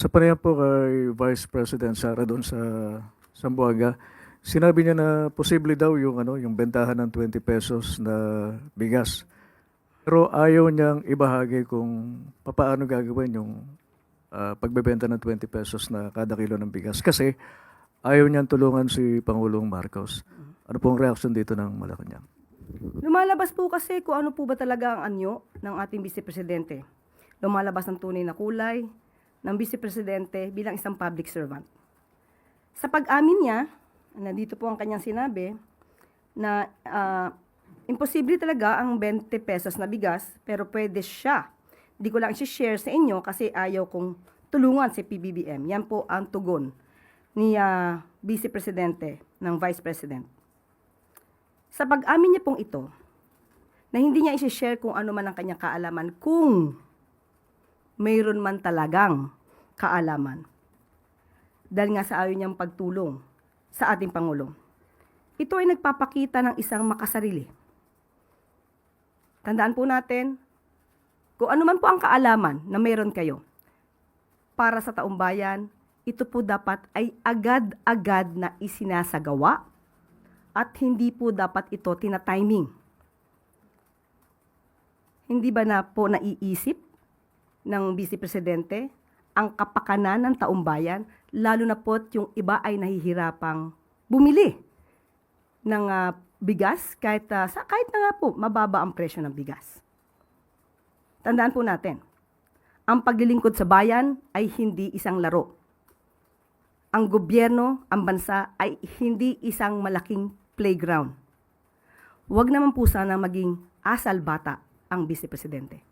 Sa panayam po kay Vice President Sara doon sa Zamboanga, sinabi niya na posible daw yung bentahan ng 20 pesos na bigas. Pero ayaw niyang ibahagi kung paano gagawin yung pagbebenta ng 20 pesos na kada kilo ng bigas. Kasi ayaw niyang tulungan si Pangulong Marcos. Ano pong reaction dito ng Malacanang? Lumalabas po kasi kung ano po ba talaga ang anyo ng ating Vice Presidente. Lumalabas ang tunay na kulay ng Vice Presidente bilang isang public servant. Sa pag-amin niya, nandito po ang kanyang sinabi, na imposible talaga ang 20 pesos na bigas, pero pwede siya. Hindi ko lang i-share sa inyo kasi ayaw kong tulungan si PBBM. Yan po ang tugon ni Vice Presidente ng Vice President. Sa pag-amin niya pong ito, na hindi niya i-share kung ano man ang kanyang kaalaman, kung mayroon man talagang kaalaman. Dahil nga sa ayaw niyang pagtulong sa ating Pangulo. Ito ay nagpapakita ng isang makasarili. Tandaan po natin, kung ano man po ang kaalaman na mayroon kayo, para sa taong bayan, ito po dapat ay agad-agad na isinasagawa at hindi po dapat ito tina-timing. Hindi ba na po naiisip ng Vice Presidente ang kapakanan ng taong bayan, lalo na po yung iba ay nahihirapang bumili ng bigas kahit na nga po mababa ang presyo ng bigas. Tandaan po natin, ang paglilingkod sa bayan ay hindi isang laro. Ang gobyerno, ang bansa ay hindi isang malaking playground. Huwag naman po sana maging asal bata ang Vice Presidente.